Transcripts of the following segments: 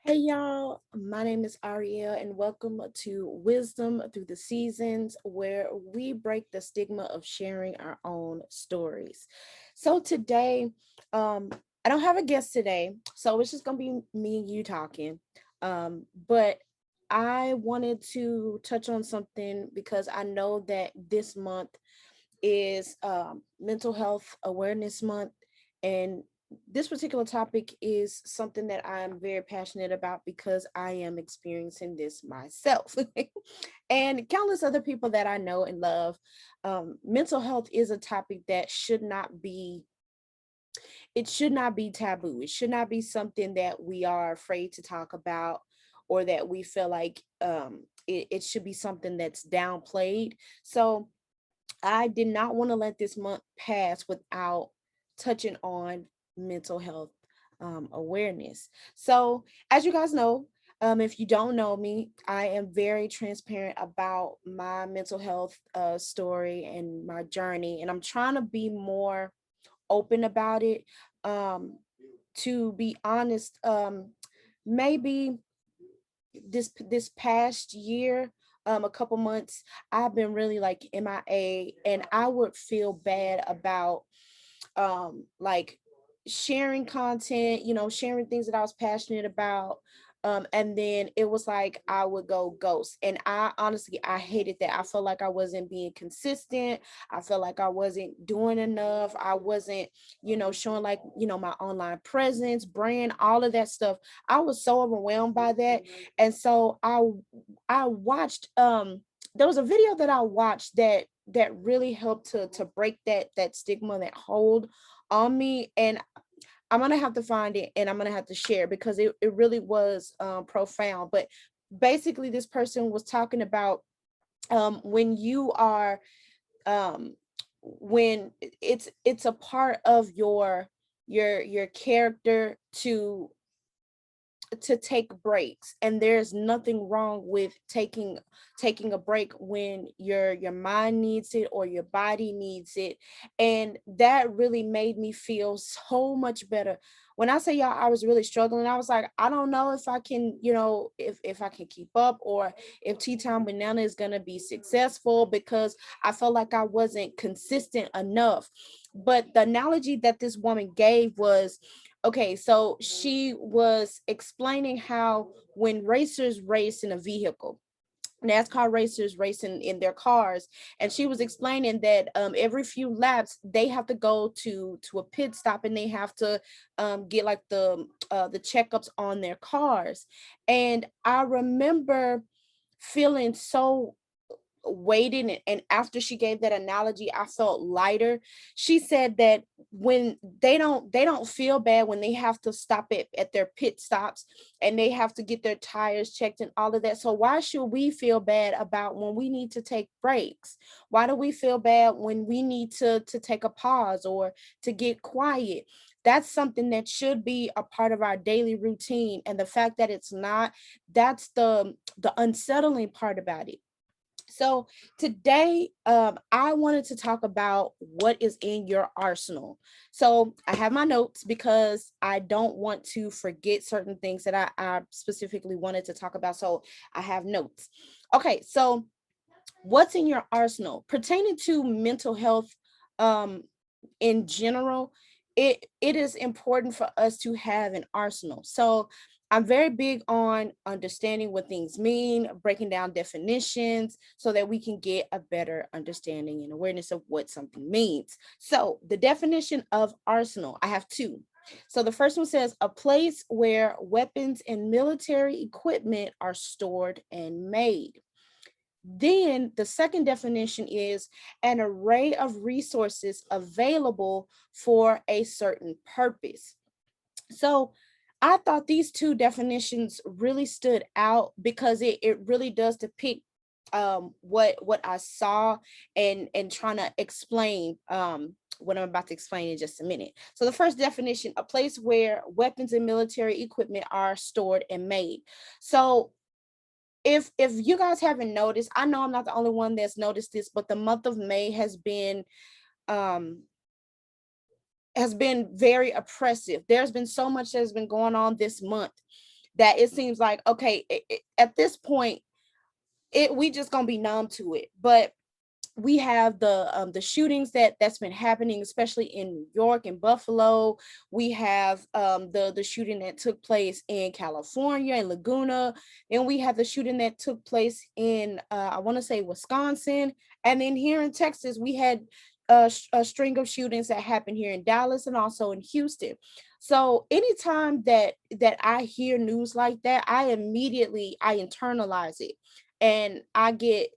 Hey y'all, my name is Ariel and welcome to Wisdom Through the Seasons, where we break the stigma of sharing our own stories. So today, um, I don't have a guest today, so it's just gonna be me and you talking. But I wanted to touch on something because I know that this month is Mental Health Awareness Month, and this particular topic is something that I'm very passionate about because I am experiencing this myself and countless other people that I know and love. Mental health is a topic that should not be taboo. It should not be something that we are afraid to talk about, or that we feel like it should be something that's downplayed. So I did not want to let this month pass without touching on mental health awareness. So, as you guys know, if you don't know me, I am very transparent about my mental health story and my journey, and I'm trying to be more open about it. Um, to be honest, maybe this past year, a couple months, I've been really like MIA, and I would feel bad about like sharing content, sharing things that I was passionate about. And then it was like I would go ghost. And I honestly I hated that. I felt like I wasn't being consistent. I felt like I wasn't doing enough. I wasn't, showing like, my online presence, brand, all of that stuff. I was so overwhelmed by that. And so I watched there was a video that I watched that really helped to break that stigma, that hold on me. And I'm gonna have to find it and I'm gonna have to share because it really was profound. But basically this person was talking about when you are when it's a part of your character to take breaks, and there's nothing wrong with taking a break when your mind needs it or your body needs it. And that really made me feel so much better. When I say y'all, I was really struggling. I was like, I don't know if I can, if I can keep up, or if Tea Time with Nana is going to be successful, because I felt like I wasn't consistent enough. But the analogy that this woman gave was, okay, so she was explaining how when racers race in a vehicle, NASCAR racers racing in their cars, and she was explaining that every few laps they have to go to a pit stop, and they have to get like the checkups on their cars. And I remember feeling so waiting, and after she gave that analogy I felt lighter. She said that when they don't feel bad when they have to stop at their pit stops, and they have to get their tires checked and all of that. So why should we feel bad about when we need to take breaks? Why do we feel bad when we need to take a pause or to get quiet? That's something that should be a part of our daily routine, and the fact that it's not, that's the unsettling part about it. So today, I wanted to talk about what is in your arsenal. So I have my notes because I don't want to forget certain things that I specifically wanted to talk about. So I have notes. Okay, so what's in your arsenal pertaining to mental health in general? It is important for us to have an arsenal. So I'm very big on understanding what things mean, breaking down definitions so that we can get a better understanding and awareness of what something means. So the definition of arsenal, I have two. So the first one says a place where weapons and military equipment are stored and made. Then the second definition is an array of resources available for a certain purpose. So I thought these two definitions really stood out because it really does depict what I saw, and trying to explain what I'm about to explain in just a minute. So the first definition, a place where weapons and military equipment are stored and made. So if you guys haven't noticed, I know I'm not the only one that's noticed this, but the month of May um has been very oppressive. There's been so much that has been going on this month that it seems like, okay, at this point, we just gonna be numb to it. But we have the shootings that's been happening, especially in New York and Buffalo. We have the shooting that took place in California and Laguna, and we have the shooting that took place in I want to say Wisconsin, and then here in Texas we had a string of shootings that happened here in Dallas and also in Houston. So anytime that I hear news like that, I internalize it, and I get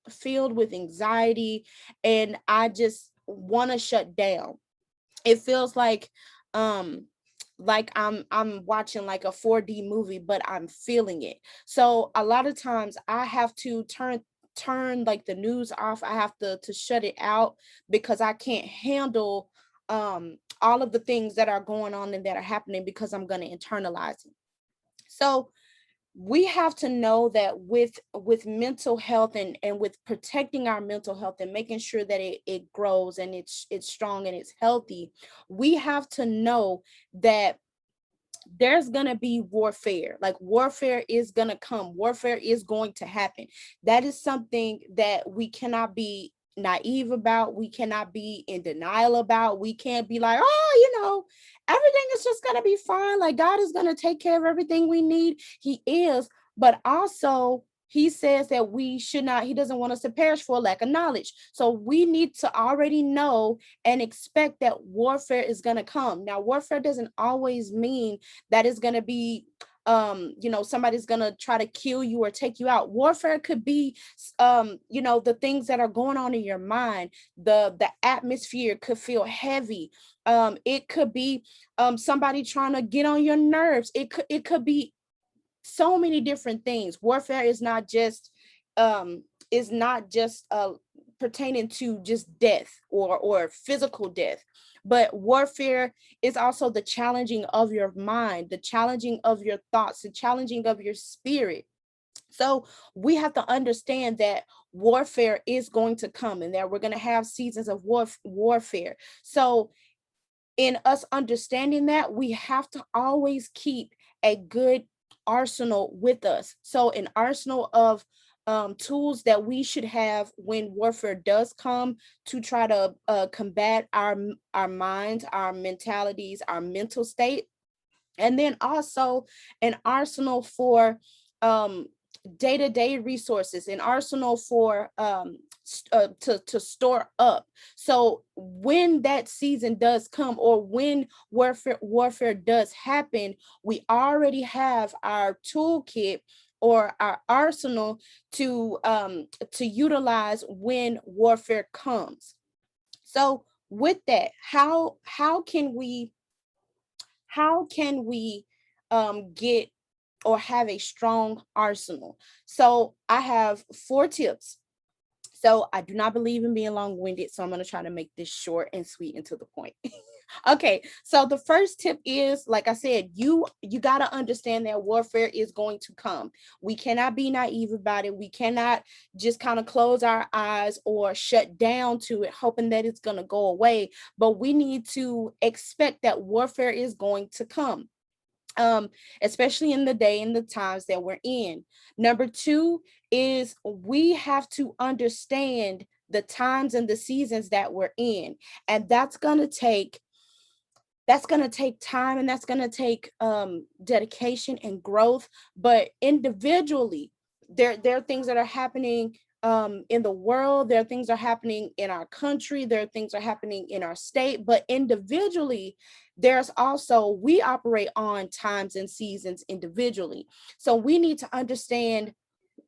filled with anxiety, and I just want to shut down. It feels um like I'm watching like a 4D movie, but I'm feeling it. So a lot of times I have to turn like the news off. I have to shut it out because I can't handle all of the things that are going on and that are happening, because I'm going to internalize it. So we have to know that with mental health, and with protecting our mental health and making sure that it grows and it's strong and it's healthy, we have to know that there's going to be warfare. Like, warfare is going to come, warfare is going to happen. That is something that we cannot be naive about, we cannot be in denial about. We can't be like, oh, everything is just going to be fine, like God is going to take care of everything we need. He is, but also he says that we should not, he doesn't want us to perish for lack of knowledge. So we need to already know and expect that warfare is going to come. Now, warfare doesn't always mean that it's going to be somebody's going to try to kill you or take you out. Warfare could be the things that are going on in your mind. The atmosphere could feel heavy. It could be somebody trying to get on your nerves. It could be so many different things. Warfare is not just pertaining to just death or physical death, but warfare is also the challenging of your mind, the challenging of your thoughts, the challenging of your spirit. So we have to understand that warfare is going to come, and that we're going to have seasons of warfare. So in us understanding that, we have to always keep a good arsenal with us. So an arsenal of tools that we should have when warfare does come, to try to combat our minds, our mentalities, our mental state. And then also an arsenal for um day-to-day resources, an arsenal for to store up. So when that season does come, or when warfare does happen, we already have our toolkit or our arsenal to utilize when warfare comes. So with that, how can we get or have a strong arsenal? So I have 4 tips. So I do not believe in being long-winded, so I'm going to try to make this short and sweet and to the point. Okay, so the first tip is, like I said, you got to understand that warfare is going to come. We cannot be naive about it. We cannot just kind of close our eyes or shut down to it, hoping that it's going to go away. But we need to expect that warfare is going to come, um, especially in the day and the times that we're in. Number two is, we have to understand the times and the seasons that we're in, and that's going to take time, and that's going to take dedication and growth. But individually, there are things that are happening in the world, there are things that are happening in our country, there are things that are happening in our state. But individually, there's also, we operate on times and seasons individually. So we need to understand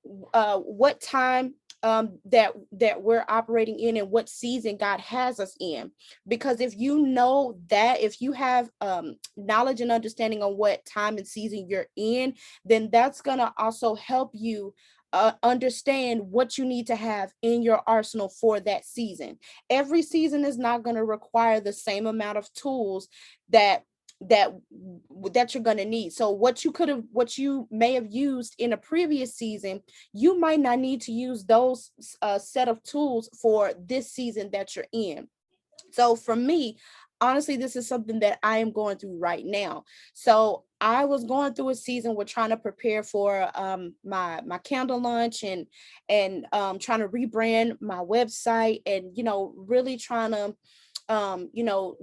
what time that we're operating in, and what season God has us in. Because if you know that, if you have knowledge and understanding on what time and season you're in, then that's gonna also help you understand what you need to have in your arsenal for that season. Every season is not going to require the same amount of tools that that that you're going to need. So what you may have used in a previous season, you might not need to use those set of tools for this season that you're in. So for me, honestly, this is something that I am going through right now. So I was going through a season where trying to prepare for my candle launch, and trying to rebrand my website, and really trying to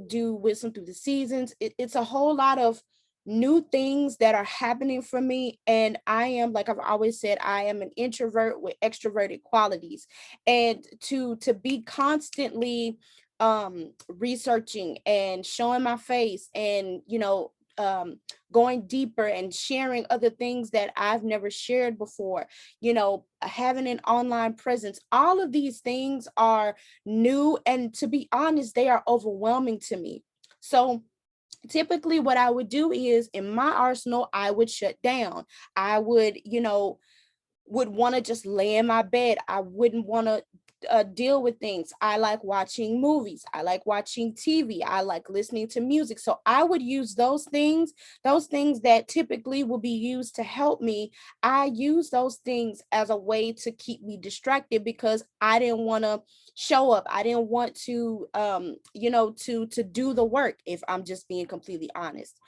do wisdom through the seasons. It's a whole lot of new things that are happening for me, and I am, like I've always said, I am an introvert with extroverted qualities. And to be constantly researching and showing my face, and going deeper and sharing other things that I've never shared before, having an online presence, all of these things are new, and to be honest, they are overwhelming to me. So typically what I would do is, in my arsenal, I would shut down. I would want to just lay in my bed. I wouldn't want to deal with things. I like watching movies. I like watching TV. I like listening to music. So I would use those things that typically will be used to help me. I use those things as a way to keep me distracted, because I didn't want to show up. I didn't want to to do the work. If I'm just being completely honest,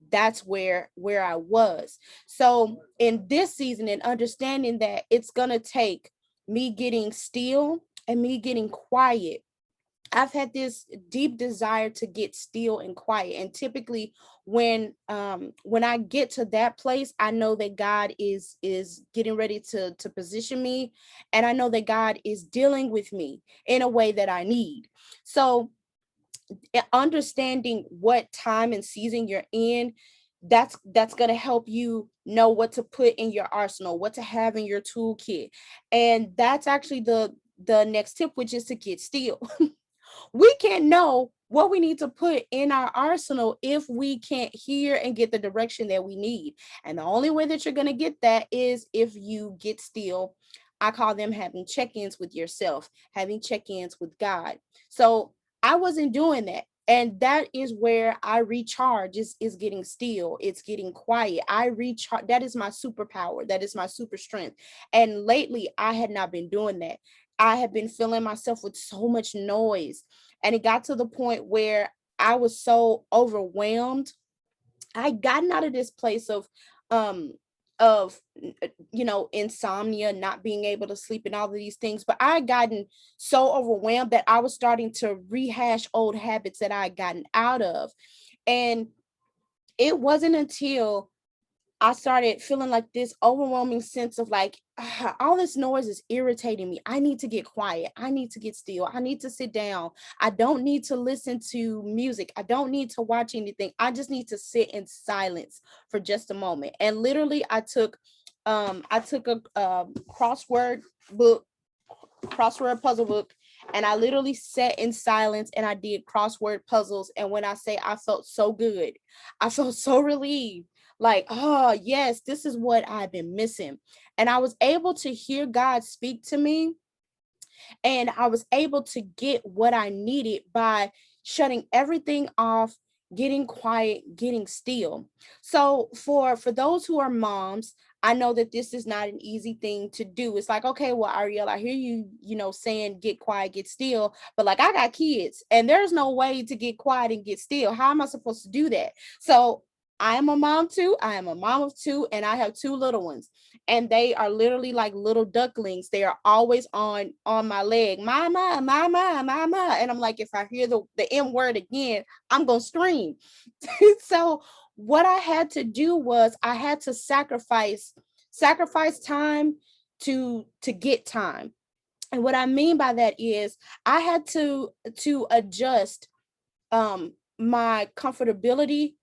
that's where I was. So in this season, and understanding that it's going to take me getting still and me getting quiet, I've had this deep desire to get still and quiet. And typically when I get to that place, I know that God is getting ready to position me, and I know that God is dealing with me in a way that I need. So understanding what time and season you're in, that's going to help you know what to put in your arsenal, what to have in your toolkit. And that's actually the next tip, which is to get still. We can't know what we need to put in our arsenal if we can't hear and get the direction that we need. And the only way that you're going to get that is if you get still. I call them having check-ins with yourself, having check-ins with God. So I wasn't doing that. And that is where I recharge, is getting still. It's getting quiet. I recharge. That is my superpower. That is my super strength. And lately I had not been doing that. I have been filling myself with so much noise. And it got to the point where I was so overwhelmed. I gotten out of this place um of insomnia, not being able to sleep, and all of these things. But I had gotten so overwhelmed that I was starting to rehash old habits that I had gotten out of. And it wasn't until I started feeling like this overwhelming sense of like, all this noise is irritating me. I need to get quiet. I need to get still. I need to sit down. I don't need to listen to music. I don't need to watch anything. I just need to sit in silence for just a moment. And literally I took a book crossword puzzle book, and I literally sat in silence and I did crossword puzzles. And when I say I felt so good, I felt so relieved. Like, oh, yes, this is what I've been missing. And I was able to hear God speak to me, and I was able to get what I needed by shutting everything off, getting quiet, getting still. So for those who are moms, I know that this is not an easy thing to do. It's like, okay, well, Ariel, I hear you, saying get quiet, get still, but like I got kids and there's no way to get quiet and get still. How am I supposed to do that? So I am a mom too. I am a mom of two, and I have two little ones, and they are literally like little ducklings. They are always on my leg, mama, mama, mama. And I'm like, if I hear the M word again, I'm gonna scream. So what I had to do was I had to sacrifice time to get time. And what I mean by that is I had to adjust my comfortability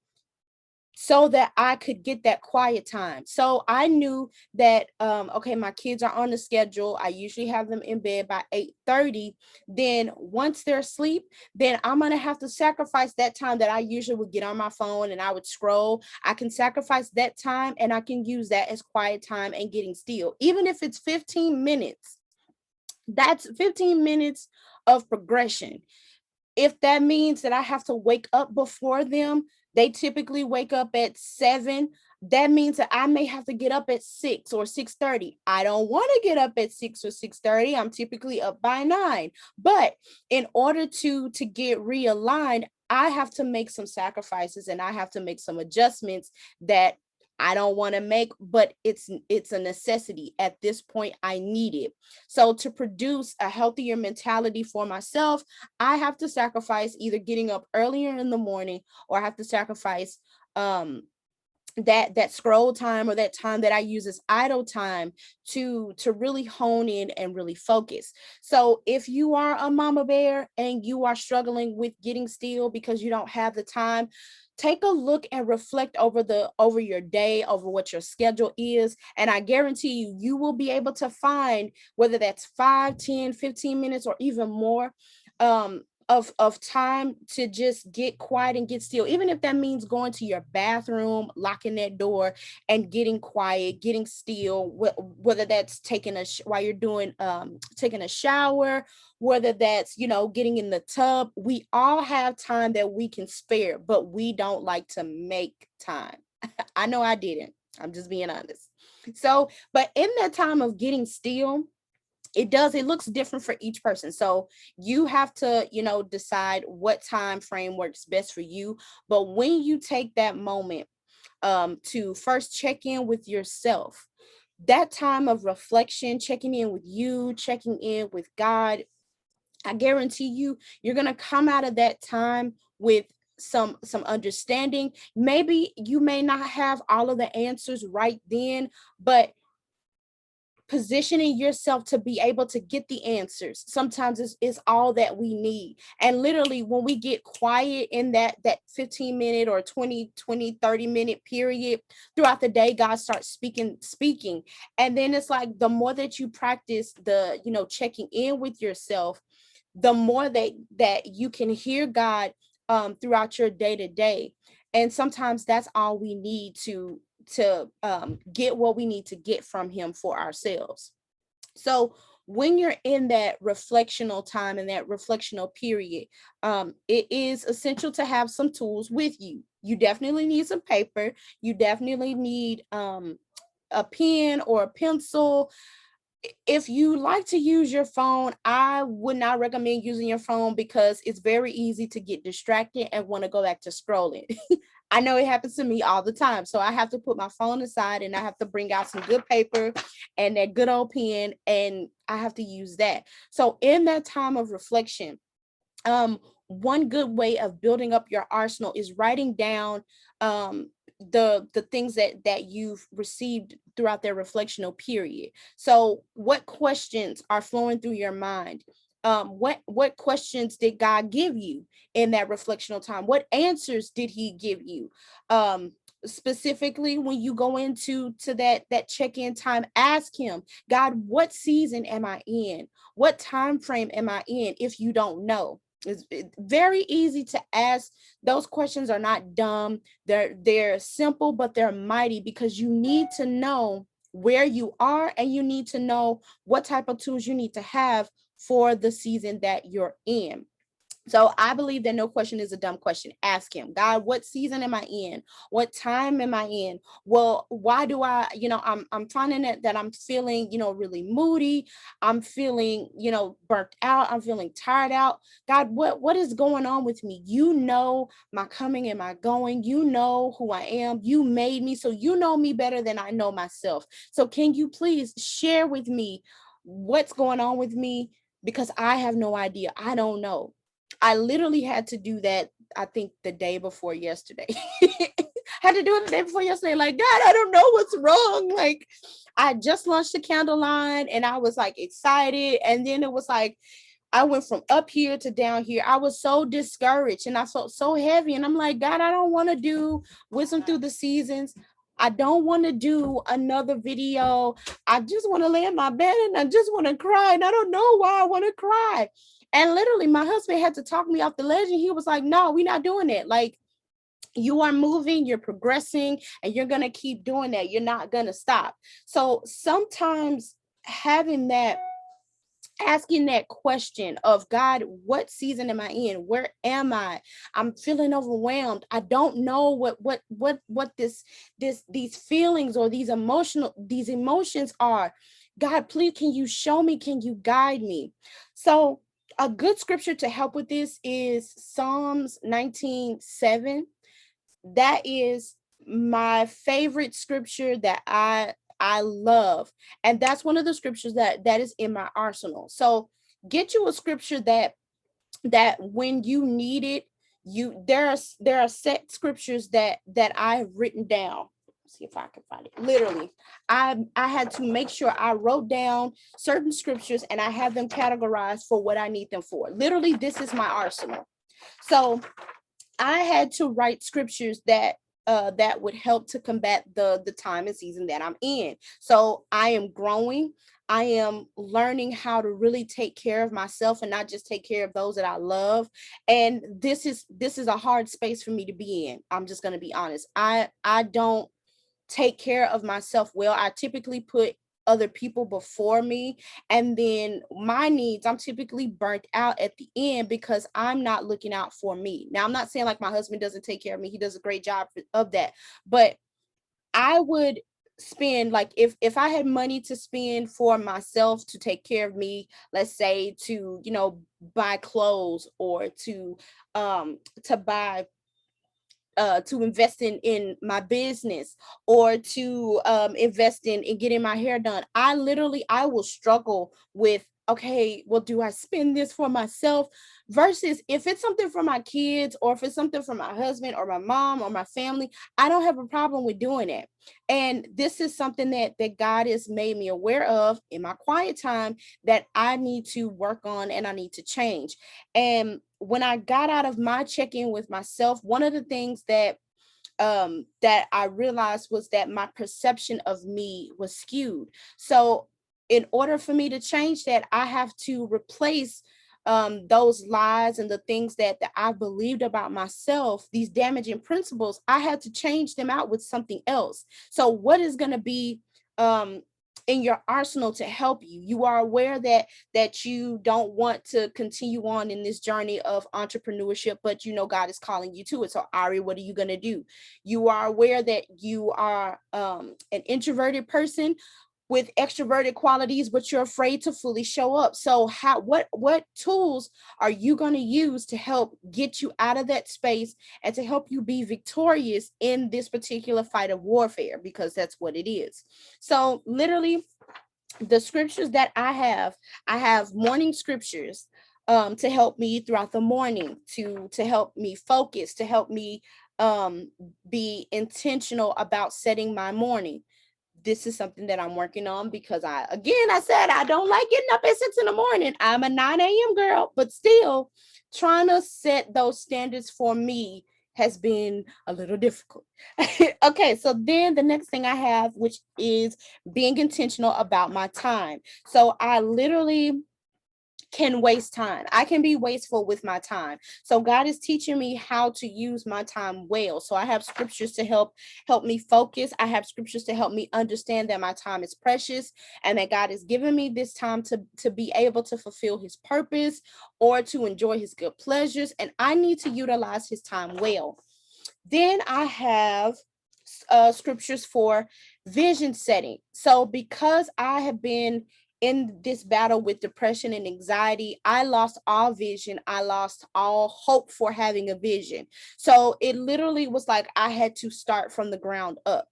so that I could get that quiet time. So I knew that okay, my kids are on the schedule. I usually have them in bed by 8:30. Then once they're asleep, then I'm gonna have to sacrifice that time that I usually would get on my phone and I would scroll. I can sacrifice that time and I can use that as quiet time and getting still. Even if it's 15 minutes, that's 15 minutes of progression. If that means that I have to wake up before them, they typically wake up at 7. That means that I may have to get up at 6 or 6:30. I don't want to get up at 6 or 6:30. I'm typically up by 9. But in order to get realigned, I have to make some sacrifices and I have to make some adjustments that I don't want to make, but it's a necessity. At this point, I need it. So to produce a healthier mentality for myself, I have to sacrifice either getting up earlier in the morning, or I have to sacrifice um that scroll time, or that time that I use as idle time to really hone in and really focus. So if you are a mama bear and you are struggling with getting still because you don't have the time, take a look and reflect over your day, over what your schedule is, and I guarantee you, you will be able to find, whether that's 5, 10, 15 minutes or even more, of time to just get quiet and get still, even if that means going to your bathroom, locking that door, and getting quiet, getting still, whether that's taking while you're doing taking a shower, whether that's, getting in the tub. We all have time that we can spare, but we don't like to make time. I know I didn't. I'm just being honest. So, but in that time of getting still, it looks different for each person. So you have to, decide what time frame works best for you. But when you take that moment to first check in with yourself, that time of reflection, checking in with you, checking in with God, I guarantee you, you're going to come out of that time with some understanding. Maybe you may not have all of the answers right then, but positioning yourself to be able to get the answers sometimes is all that we need. And literally, when we get quiet in that 15-minute or 20, 20, 30 minute period throughout the day, God starts speaking. And then it's like, the more that you practice the, checking in with yourself, the more that you can hear God throughout your day to day. And sometimes that's all we need to get what we need to get from him for ourselves. So when you're in that reflectional time and that reflectional period, it is essential to have some tools with you. You definitely need some paper. You definitely need a pen or a pencil. If you like to use your phone, I would not recommend using your phone, because it's very easy to get distracted and want to go back to scrolling. I know it happens to me all the time. So I have to put my phone aside and I have to bring out some good paper and that good old pen, and I have to use that. So in that time of reflection, one good way of building up your arsenal is writing down the things that you've received throughout their reflectional period. So what questions are flowing through your mind? What questions did God give you in that reflectional time? What answers did he give you? Specifically, when you go into that check-in time, ask him, God, what season am I in? What time frame am I in? If you don't know, it's very easy to ask. Those questions are not dumb. They're simple, but they're mighty, because you need to know where you are, and you need to know what type of tools you need to have for the season that you're in. So I believe that no question is a dumb question. Ask him, God, what season am I in? What time am I in? Well, why do I, I'm finding that I'm feeling, really moody. I'm feeling, burnt out. I'm feeling tired out. God, what is going on with me? You know my coming and my going. You know who I am. You made me, so you know me better than I know myself. So can you please share with me what's going on with me? Because I have no idea. I don't know. I literally had to do that, I think the day before yesterday. Had to do it the day before yesterday. Like, God, I don't know what's wrong. Like, I just launched the candle line and I was like excited. And then it was like, I went from up here to down here. I was so discouraged and I felt so heavy. And I'm like, God, I don't want to do Wisdom Through the Seasons. I don't want to do another video. I just want to lay in my bed and I just want to cry. And I don't know why I want to cry. And literally, my husband had to talk me off the ledge. And he was like, no, we're not doing it. Like, you are moving, you're progressing, and you're going to keep doing that. You're not going to stop. So sometimes having that, asking that question of God, what season am I in? Where am I? I'm feeling overwhelmed. I don't know what these feelings or these emotions are. God, please, can you show me? Can you guide me? So a good scripture to help with this is Psalms 19:7. That is my favorite scripture that I love, and that's one of the scriptures that is in my arsenal. So get you a scripture that when you need it, you there are set scriptures that I have written down. Let's see if I can find it. Literally, I had to make sure I wrote down certain scriptures and I have them categorized for what I need them for. Literally, this is my arsenal. So I had to write scriptures that would help to combat the time and season that I'm in. So I am growing. I am learning how to really take care of myself and not just take care of those that I love. And this is a hard space for me to be in. I'm just going to be honest. I don't take care of myself well. I typically put other people before me, and then my needs, I'm typically burnt out at the end because I'm not looking out for me. Now, I'm not saying like my husband doesn't take care of me. He does a great job of that. But I would spend, like, if I had money to spend for myself to take care of me, let's say to, buy clothes or to buy to invest in my business, or to invest in getting my hair done. I will struggle with, okay, well, do I spend this for myself? Versus if it's something for my kids, or if it's something for my husband or my mom or my family, I don't have a problem with doing it. And this is something that God has made me aware of in my quiet time, that I need to work on and I need to change. And when I got out of my check-in with myself, one of the things that I realized was that my perception of me was skewed. So in order for me to change that, I have to replace those lies and the things that I believed about myself, these damaging principles. I had to change them out with something else. So what is going to be um, in your arsenal to help you? You are aware that you don't want to continue on in this journey of entrepreneurship, but God is calling you to it. So Ari, what are you going to do? You are aware that you are an introverted person with extroverted qualities, but you're afraid to fully show up. So what tools are you going to use to help get you out of that space and to help you be victorious in this particular fight of warfare? Because that's what it is. So literally, the scriptures that I have morning scriptures to help me throughout the morning, to help me focus, to help me be intentional about setting my morning. This is something that I'm working on, because I said I don't like getting up at 6 in the morning. I'm a 9 a.m. girl, but still trying to set those standards for me has been a little difficult. Okay, so then the next thing I have, which is being intentional about my time. So I literally can waste time. I can be wasteful with my time. So God is teaching me how to use my time well. So I have scriptures to help me focus. I have scriptures to help me understand that my time is precious, and that God has given me this time to be able to fulfill his purpose or to enjoy his good pleasures, and I need to utilize his time well. Then I have scriptures for vision setting. So because I have been in this battle with depression and anxiety, I lost all vision. I lost all hope for having a vision. So it literally was like I had to start from the ground up.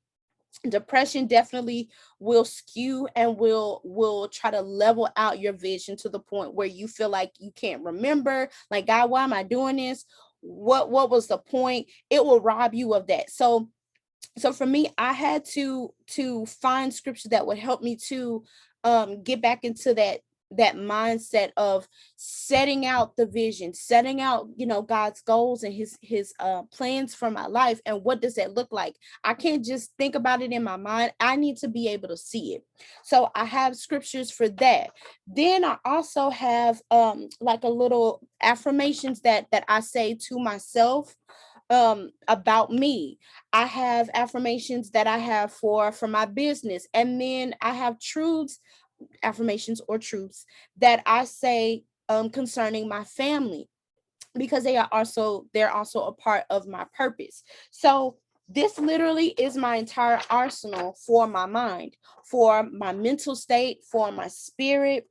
Depression definitely will skew and will try to level out your vision to the point where you feel like you can't remember, like, God, why am I doing this? What was the point? It will rob you of that. So for me, I had to find scripture that would help me to get back into that mindset of setting out the vision, setting out, God's goals and his plans for my life. And what does that look like? I can't just think about it in my mind. I need to be able to see it. So I have scriptures for that. Then I also have like a little affirmations that I say to myself about me. I have affirmations that I have for my business, and then I have truths, affirmations or truths that I say concerning my family, because they're also a part of my purpose. So this literally is my entire arsenal for my mind, for my mental state, for my spirit.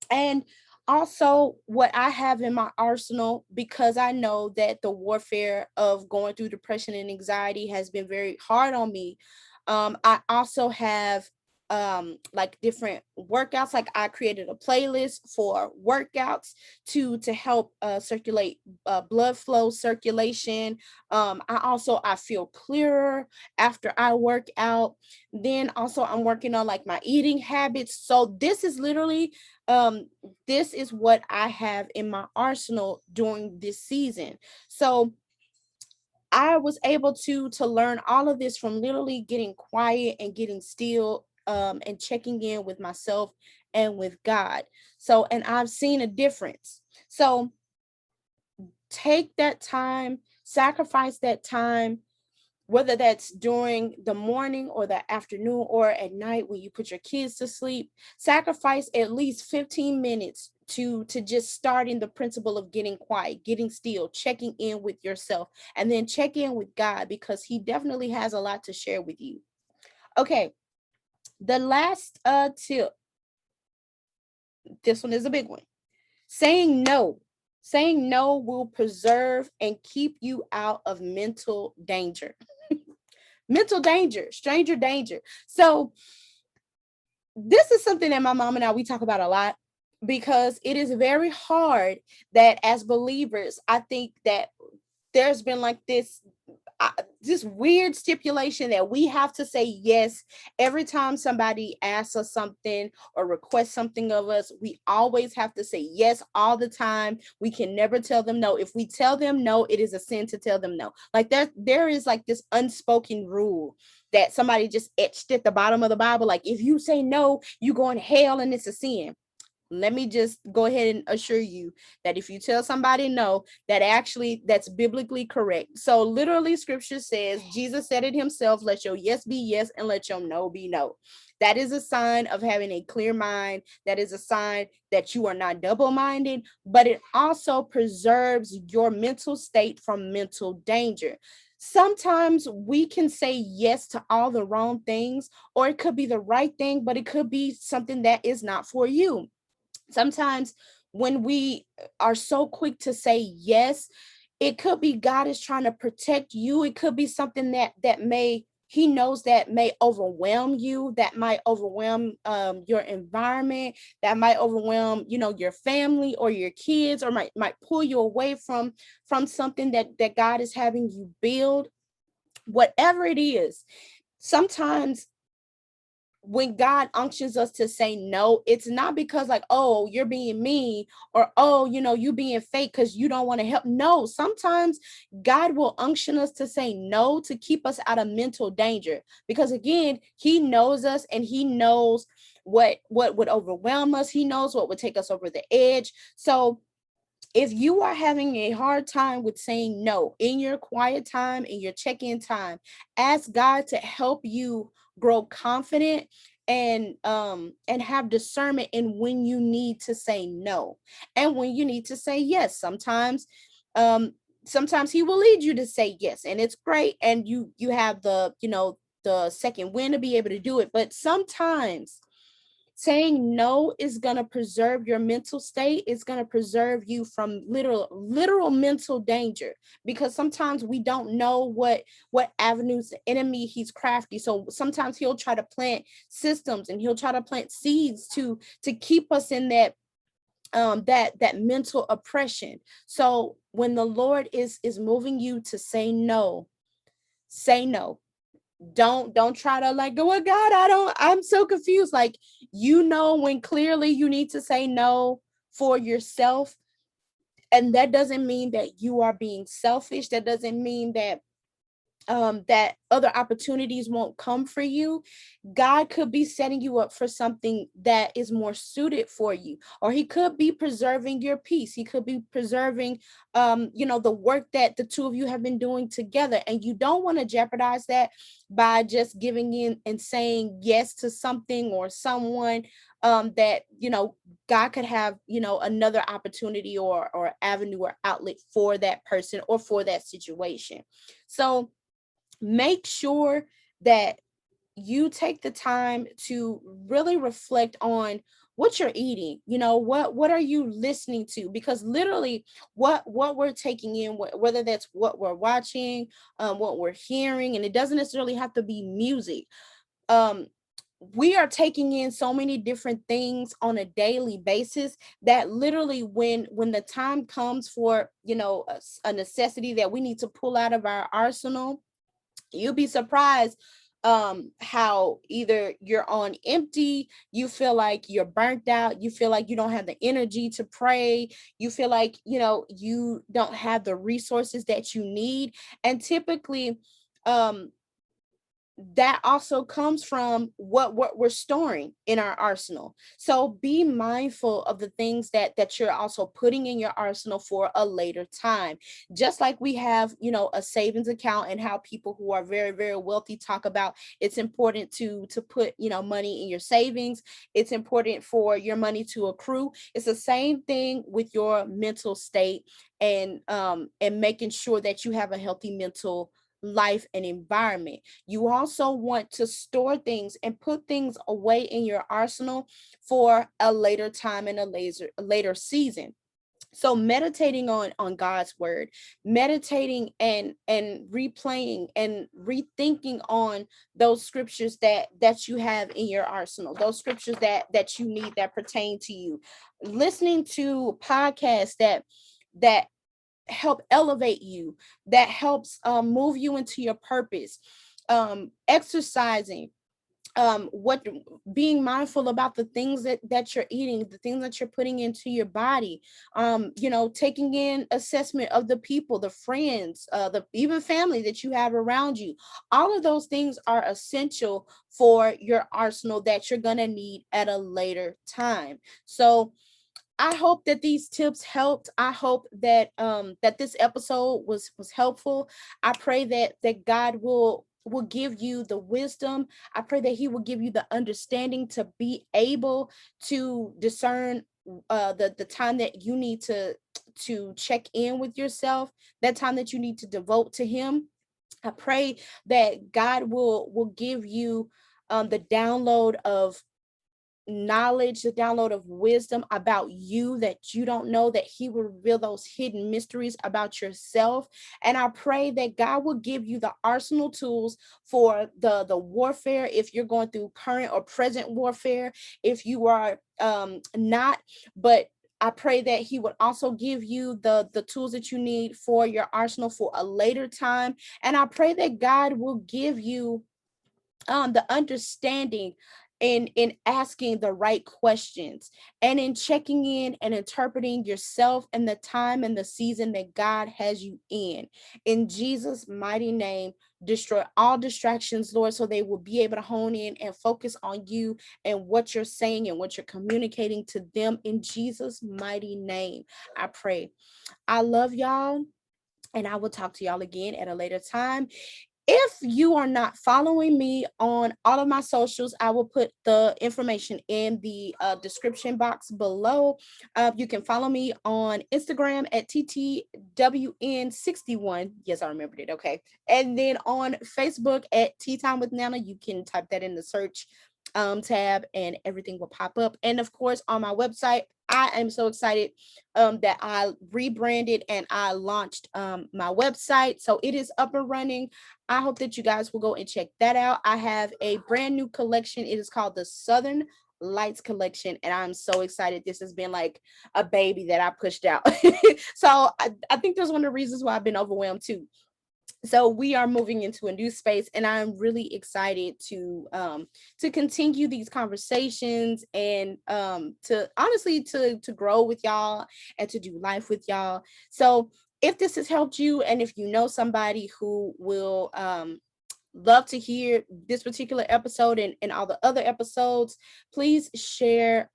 And Also, what I have in my arsenal, because I know that the warfare of going through depression and anxiety has been very hard on me. I also have like different workouts. Like I created a playlist for workouts to help circulate blood flow, circulation. I feel clearer after I work out. Then also I'm working on like my eating habits. So um this is what I have in my arsenal during this season. So I was able to learn all of this from literally getting quiet and getting still, and checking in with myself and with God. So, and I've seen a difference. So take that time, sacrifice that time, whether that's during the morning or the afternoon or at night when you put your kids to sleep. Sacrifice at least 15 minutes to just starting the principle of getting quiet, getting still, checking in with yourself, and then check in with God, because he definitely has a lot to share with you. Okay, the last tip, this one is a big one. Saying no. Saying no will preserve and keep you out of mental danger. Mental danger, stranger danger. So this is something that my mom and I, we talk about a lot, because it is very hard that as believers, I think that there's been like uh, this weird stipulation that we have to say yes every time somebody asks us something or requests something of us. We always have to say yes all the time. We can never tell them no. If we tell them no, it is a sin to tell them no. Like there is like this unspoken rule that somebody just etched at the bottom of the Bible. Like if you say no, you go in hell and it's a sin. Let me just go ahead and assure you that if you tell somebody no, that's biblically correct. So literally scripture says, Jesus said it himself, let your yes be yes and let your no be no. That is a sign of having a clear mind. That is a sign that you are not double-minded, but it also preserves your mental state from mental danger. Sometimes we can say yes to all the wrong things, or it could be the right thing, but it could be something that is not for you. Sometimes when we are so quick to say yes, it could be God is trying to protect you. It could be something that may he knows that may overwhelm you, that might overwhelm your environment, that might overwhelm, your family or your kids, or might pull you away from something that God is having you build. Whatever it is, sometimes when God unctions us to say no, it's not because like, oh, you're being mean, or oh, you being fake because you don't want to help. No, sometimes God will unction us to say no to keep us out of mental danger. Because again, he knows us and he knows what would overwhelm us. He knows what would take us over the edge. So if you are having a hard time with saying no in your quiet time, in your check-in time, ask God to help you grow confident and have discernment in when you need to say no and when you need to say yes. Um sometimes he will lead you to say yes, and it's great, and you have the second win to be able to do it. But sometimes saying no is going to preserve your mental state. It's going to preserve you from literal mental danger, because sometimes we don't know what avenues the enemy, he's crafty. So sometimes he'll try to plant systems, and he'll try to plant seeds to keep us in that mental oppression. So when the Lord is moving you to say no. Don't try to like go, oh God, I'm so confused. Like, when clearly you need to say no for yourself. And that doesn't mean that you are being selfish. That doesn't mean that other opportunities won't come for you. God could be setting you up for something that is more suited for you, or he could be preserving your peace. He could be preserving the work that the two of you have been doing together, and you don't want to jeopardize that by just giving in and saying yes to something or someone that God could have another opportunity or avenue or outlet for that person or for that situation. So make sure that you take the time to really reflect on what you're eating, what are you listening to, because literally what we're taking in, whether that's what we're watching, what we're hearing, and it doesn't necessarily have to be music. um we are taking in so many different things on a daily basis that literally when the time comes for a necessity that we need to pull out of our arsenal, you'll be surprised how either you're on empty, you feel like you're burnt out, you feel like you don't have the energy to pray, you feel like you don't have the resources that you need. And typically um that also comes from what we're storing in our arsenal. So be mindful of the things that you're also putting in your arsenal for a later time. Just like we have a savings account, and how people who are very very wealthy talk about it's important to put money in your savings, it's important for your money to accrue. It's the same thing with your mental state, and making sure that you have a healthy mental life and environment. You also want to store things and put things away in your arsenal for a later time and a later season. So meditating on God's word, meditating and replaying and rethinking on those scriptures that you have in your arsenal, those scriptures that you need, that pertain to you, listening to podcasts that help elevate you, that helps move you into your purpose, exercising, what being mindful about the things that you're eating, the things that you're putting into your body, taking in assessment of the people, the friends, the even family that you have around you. All of those things are essential for your arsenal that you're going to need at a later time. So I hope that these tips helped. I hope that this episode was helpful. I pray that God will give you the wisdom. I pray that he will give you the understanding to be able to discern the time that you need to check in with yourself, that time that you need to devote to him. I pray that God will give you the download of knowledge, the download of wisdom about you that you don't know, that he will reveal those hidden mysteries about yourself. And I pray that God will give you the arsenal tools for the warfare, if you're going through current or present warfare, if you are not, but I pray that he would also give you the tools that you need for your arsenal for a later time. And I pray that God will give you the understanding in asking the right questions, and in checking in and interpreting yourself and the time and the season that God has you in Jesus mighty name. Destroy all distractions, Lord, so they will be able to hone in and focus on you and what you're saying and what you're communicating to them. In Jesus mighty name I pray. I love y'all, and I will talk to y'all again at a later time. If you are not following me on all of my socials, I will put the information in the description box below. You can follow me on Instagram at TTWN61. Yes, I remembered it. Okay. And then on Facebook at Tea Time with Nana, you can type that in the search tab and everything will pop up. And of course, on my website, I am so excited that I rebranded and I launched my website. So it is up and running. I hope that you guys will go and check that out. I have a brand new collection. It is called the Southern Lights collection, and I'm so excited. This has been like a baby that I pushed out. So I think there's one of the reasons why I've been overwhelmed too. So we are moving into a new space, and I'm really excited to continue these conversations, and to honestly to grow with y'all and to do life with y'all. So if this has helped you, and if you know somebody who will love to hear this particular episode and all the other episodes, please share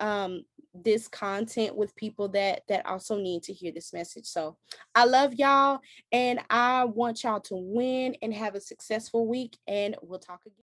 this content with people that also need to hear this message. So I love y'all, and I want y'all to win and have a successful week, and we'll talk again.